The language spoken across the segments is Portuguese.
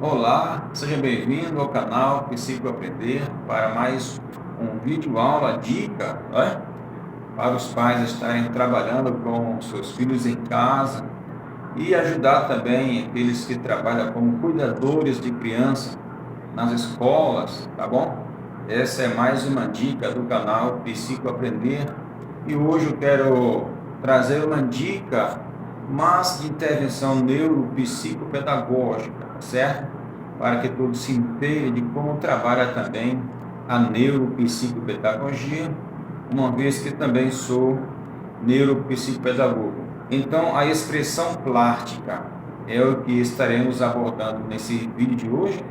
Olá, seja bem-vindo ao canal Psico Aprender para mais um vídeo aula dica, para os pais estarem trabalhando com seus filhos em casa e ajudar também aqueles que trabalham como cuidadores de criança nas escolas, tá bom? Essa é mais uma dica do canal Psico Aprender e hoje eu quero trazer uma dica mais de intervenção neuropsicopedagógica, certo? Para que todos se inteirem de como trabalha também a neuropsicopedagogia, uma vez que também sou neuropsicopedagogo. Então, a expressão plástica é o que estaremos abordando nesse vídeo de hoje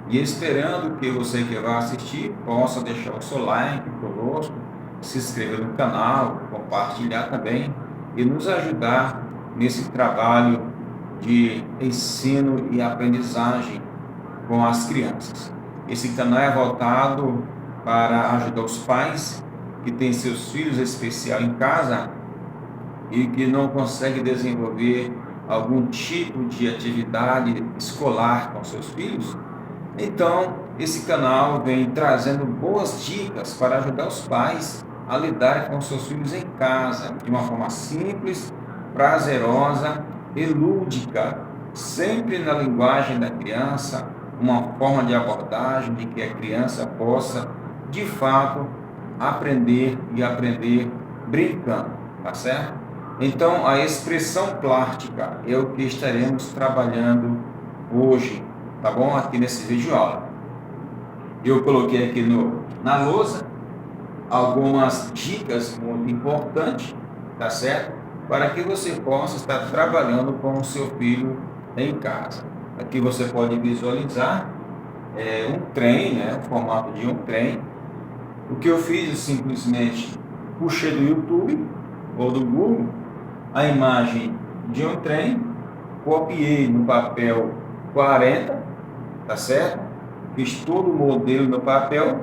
e esperando que você que vai assistir possa deixar o seu like conosco, se inscrever no canal, compartilhar também e nos ajudar nesse trabalho de ensino e aprendizagem com as crianças. Esse canal é voltado para ajudar os pais que têm seus filhos especial em casa e que não conseguem desenvolver algum tipo de atividade escolar com seus filhos. Então, esse canal vem trazendo boas dicas para ajudar os pais a lidar com seus filhos em casa, de uma forma simples, prazerosa e lúdica, sempre na linguagem da criança, uma forma de abordagem de que a criança possa, de fato, aprender e aprender brincando, tá certo? Então, a expressão plástica é o que estaremos trabalhando hoje, tá bom? Aqui nesse vídeo aula. Eu coloquei aqui na lousa algumas dicas muito importantes, tá certo? Para que você possa estar trabalhando com o seu filho em casa. Aqui você pode visualizar um trem, o formato de um trem. O que eu fiz, eu simplesmente puxei do YouTube ou do Google a imagem de um trem, copiei no papel 40, tá certo? Fiz todo o modelo no papel,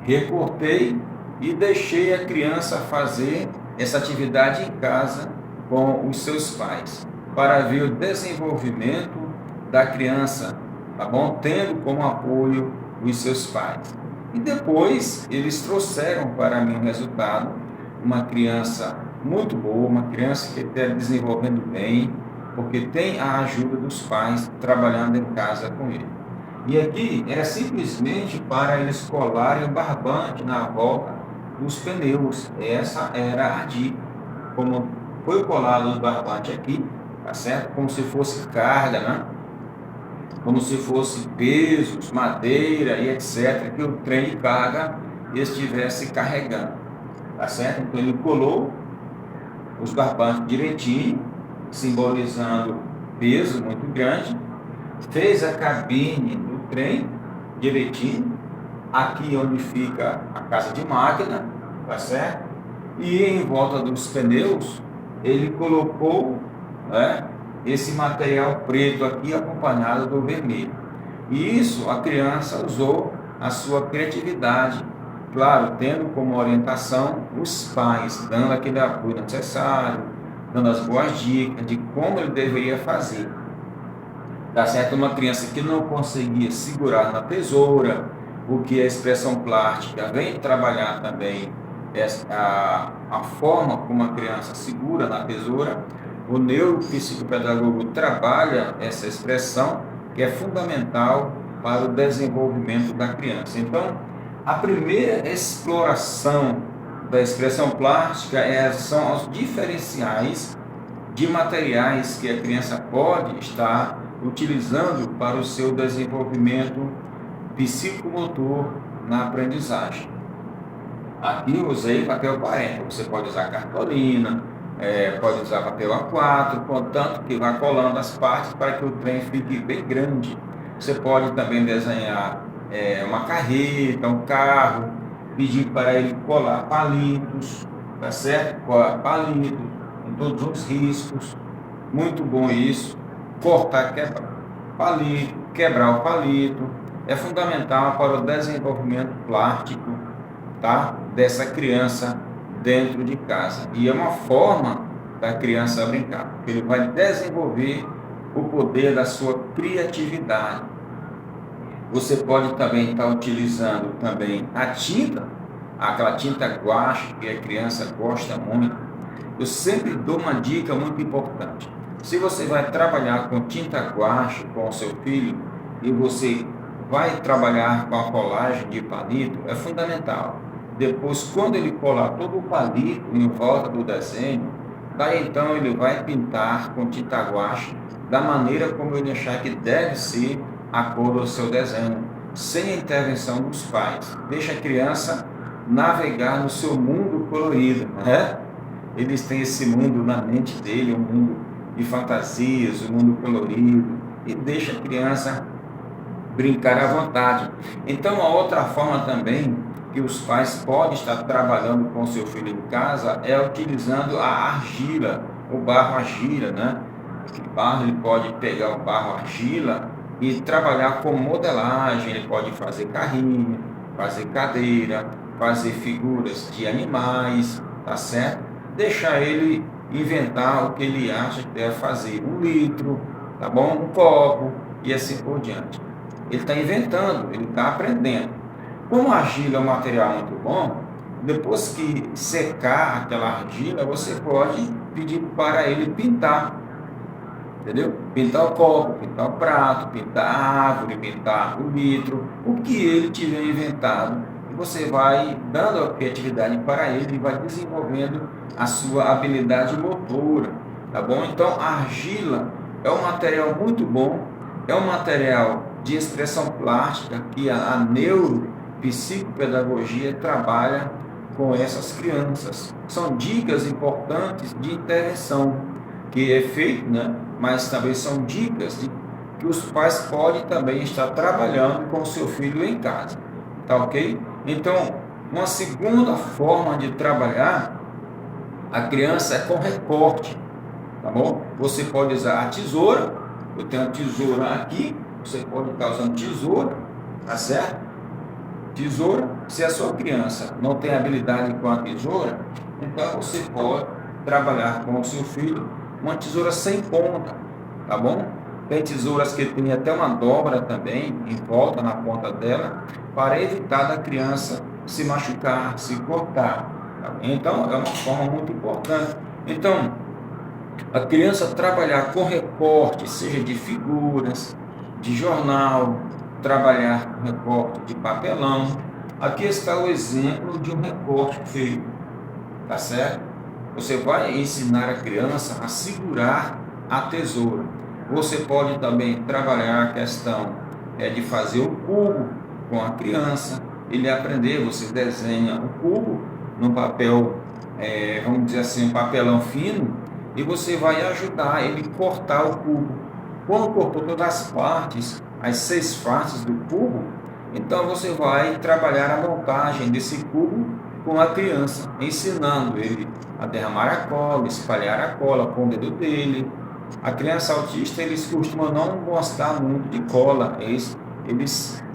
recortei e deixei a criança fazer essa atividade em casa com os seus pais, para ver o desenvolvimento da criança, tá bom? Tendo como apoio os seus pais. E depois eles trouxeram para mim o resultado, uma criança muito boa, uma criança que está desenvolvendo bem, porque tem a ajuda dos pais trabalhando em casa com ele. E aqui era simplesmente para eles colarem o barbante na volta dos pneus. Essa era a dica. Como foi colado o barbante aqui, tá certo? Como se fosse carga, né? Como se fosse pesos, madeira e etc. Que o trem de carga estivesse carregando, tá certo? Então ele colou os barbantes direitinho, simbolizando peso muito grande, fez a cabine do trem direitinho, aqui onde fica a casa de máquina, tá certo? E em volta dos pneus ele colocou, esse material preto aqui acompanhado do vermelho. E isso a criança usou a sua criatividade, claro, tendo como orientação os pais, dando aquele apoio necessário, dando as boas dicas de como ele deveria fazer. Tá certo? Uma criança que não conseguia segurar na tesoura, o que a expressão plástica vem trabalhar também a forma como a criança segura na tesoura. O neuropsicopedagogo trabalha essa expressão que é fundamental para o desenvolvimento da criança. Então, a primeira exploração da expressão plástica são os diferenciais de materiais que a criança pode estar utilizando para o seu desenvolvimento psicomotor na aprendizagem. Aqui eu usei papel 40, você pode usar cartolina, pode usar papel A4, contanto que vá colando as partes para que o trem fique bem grande. Você pode também desenhar uma carreta, um carro, pedir para ele colar palitos, tá certo? Colar palitos com todos os riscos, muito bom isso. Cortar, palito, quebrar o palito, é fundamental para o desenvolvimento plástico, tá? Dessa criança dentro de casa. E é uma forma da criança brincar, porque ele vai desenvolver o poder da sua criatividade. Você pode também estar utilizando também a tinta, aquela tinta guache que a criança gosta muito. Eu sempre dou uma dica muito importante. Se você vai trabalhar com tinta guache com o seu filho e você vai trabalhar com a colagem de palito, é fundamental. Depois, quando ele colar todo o palito em volta do desenho, daí então ele vai pintar com tinta guache da maneira como ele achar que deve ser a cor do seu desenho, sem a intervenção dos pais. Deixa a criança navegar no seu mundo colorido, né? Eles têm esse mundo na mente dele, um mundo de fantasias, um mundo colorido, e deixa a criança brincar à vontade. Então, a outra forma também que os pais podem estar trabalhando com seu filho em casa é utilizando a argila, o barro argila, né? O barro, ele pode pegar o barro argila e trabalhar com modelagem. Ele pode fazer carrinho, fazer cadeira, fazer figuras de animais, tá certo? Deixar ele inventar o que ele acha que deve fazer, um litro, tá bom? Um copo e assim por diante. Ele está inventando, ele está aprendendo. Como a argila é um material muito bom, depois que secar aquela argila, você pode pedir para ele pintar, entendeu? Pintar o copo, pintar o prato, pintar a árvore, pintar o litro, o que ele tiver inventado. E você vai dando a criatividade para ele e vai desenvolvendo a sua habilidade motora, tá bom? Então, a argila é um material muito bom, é um material de expressão plástica que a neuropsicopedagogia trabalha com essas crianças. São dicas importantes de intervenção que é feito, né? Mas também são dicas que os pais podem também estar trabalhando com o seu filho em casa, tá ok? Então, uma segunda forma de trabalhar a criança é com recorte, tá bom? Você pode usar a tesoura, eu tenho a tesoura aqui, você pode estar usando tesoura, tá certo? Tesoura, se a sua criança não tem habilidade com a tesoura, então você pode trabalhar com o seu filho uma tesoura sem ponta, tá bom? Tem tesouras que tem até uma dobra também em volta na ponta dela, para evitar da criança se machucar, se cortar. Tá? Então é uma forma muito importante. Então, a criança trabalhar com recorte, seja de figuras, de jornal, trabalhar com recorte de papelão. Aqui está o exemplo de um recorte feito, tá certo? Você vai ensinar a criança a segurar a tesoura. Você pode também trabalhar a questão de fazer o cubo com a criança, ele aprender, você desenha o cubo no papel, vamos dizer assim, um papelão fino, e você vai ajudar ele a cortar o cubo. Quando cortou todas as partes, as 6 partes do cubo, então você vai trabalhar a montagem desse cubo com a criança, ensinando ele a derramar a cola, espalhar a cola com o dedo dele. A criança autista, eles costumam não gostar muito de cola, eles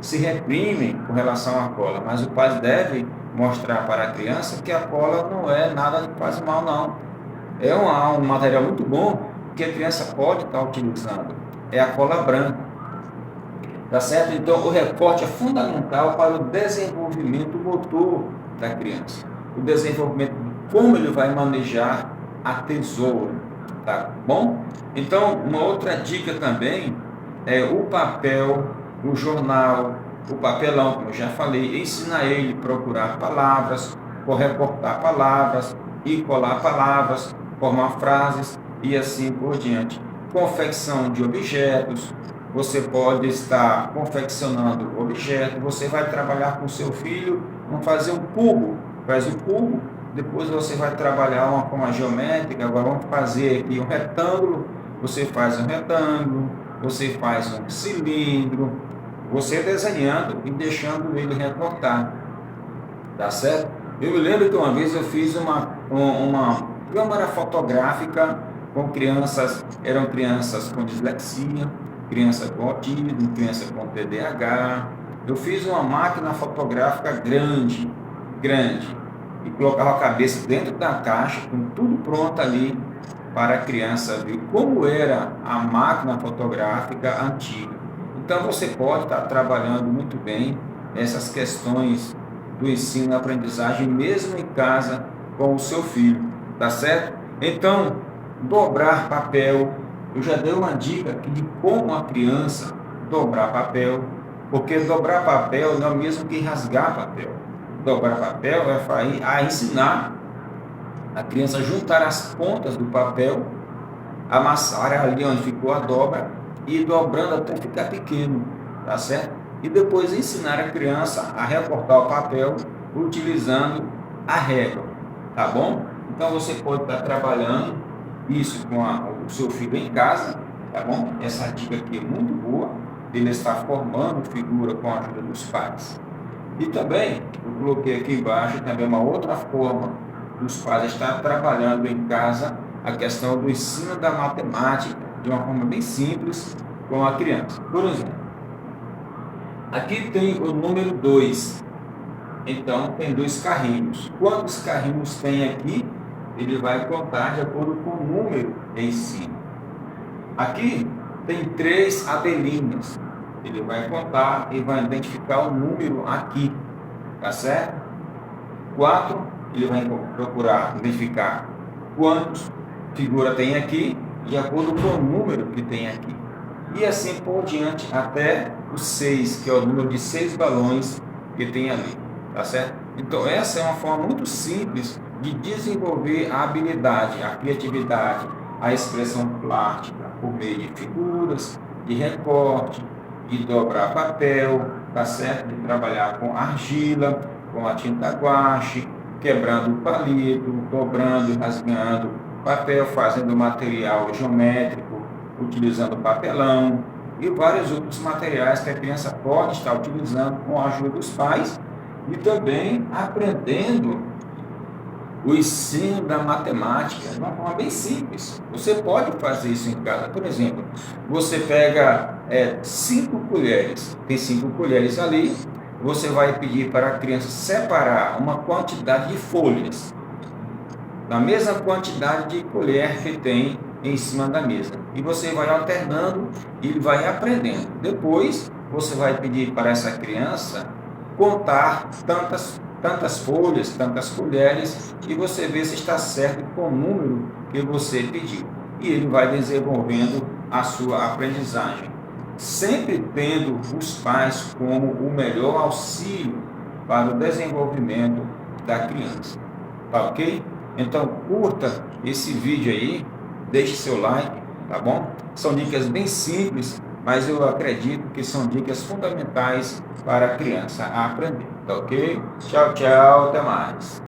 se reprimem com relação à cola, mas o pai deve mostrar para a criança que a cola não é nada que faz mal, não. É um material muito bom que a criança pode estar utilizando, é a cola branca, tá certo? Então, o recorte é fundamental para o desenvolvimento motor da criança, o desenvolvimento de como ele vai manejar a tesoura, tá bom? Então, uma outra dica também é o papel, o jornal, o papelão, como eu já falei, ensinar ele a procurar palavras, recortar palavras e colar palavras, formar frases e assim por diante. Confecção de objetos, você pode estar confeccionando objetos, você vai trabalhar com seu filho, vamos fazer um cubo, faz o cubo, depois você vai trabalhar uma forma geométrica, agora vamos fazer aqui um retângulo, você faz um retângulo, você faz um cilindro, você desenhando e deixando ele recortar, tá certo? Eu me lembro que uma vez eu fiz uma câmara fotográfica com crianças, eram crianças com dislexia, criança com autismo, criança com TDAH. Eu fiz uma máquina fotográfica grande, e colocava a cabeça dentro da caixa, com tudo pronto ali, para a criança ver como era a máquina fotográfica antiga. Então você pode estar trabalhando muito bem essas questões do ensino e aprendizagem mesmo em casa com o seu filho, tá certo? Então, dobrar papel, eu já dei uma dica aqui de como a criança dobrar papel, porque dobrar papel não é o mesmo que rasgar papel. Dobrar papel é ensinar a criança a juntar as pontas do papel, amassar ali onde ficou a dobra e dobrando até ficar pequeno, tá certo? E depois ensinar a criança a recortar o papel utilizando a régua, tá bom? Então você pode estar trabalhando isso com o seu filho em casa, tá bom? Essa dica aqui é muito boa, ele está formando figura com a ajuda dos pais. E também, eu coloquei aqui embaixo também uma outra forma dos pais estar trabalhando em casa a questão do ensino da matemática de uma forma bem simples com a criança. Por exemplo, aqui tem o número 2, então tem 2 carrinhos. Quantos carrinhos tem aqui? Ele vai contar de acordo com o número em cima. Aqui tem 3 abelhinhas. Ele vai contar e vai identificar o número aqui, tá certo? 4, ele vai procurar identificar quantos figura tem aqui, de acordo com o número que tem aqui. E assim por diante, até o 6, que é o número de 6 balões que tem ali, tá certo? Então essa é uma forma muito simples de desenvolver a habilidade, a criatividade, a expressão plástica, por meio de figuras, de recorte, de dobrar papel, tá certo? De trabalhar com argila, com a tinta guache, quebrando o palito, dobrando e rasgando papel, fazendo material geométrico, utilizando papelão e vários outros materiais que a criança pode estar utilizando com a ajuda dos pais e também aprendendo o ensino da matemática de uma forma bem simples. Você pode fazer isso em casa. Por exemplo, você pega 5 colheres, tem 5 colheres ali, você vai pedir para a criança separar uma quantidade de folhas, da mesma quantidade de colher que tem em cima da mesa. E você vai alternando e ele vai aprendendo. Depois, você vai pedir para essa criança contar tantas folhas, tantas colheres, e você vê se está certo com o número que você pediu. E ele vai desenvolvendo a sua aprendizagem, sempre tendo os pais como o melhor auxílio para o desenvolvimento da criança. Tá ok? Então curta esse vídeo aí, deixe seu like, tá bom? São dicas bem simples, mas eu acredito que são dicas fundamentais para a criança aprender, tá ok? Tchau, tchau, até mais.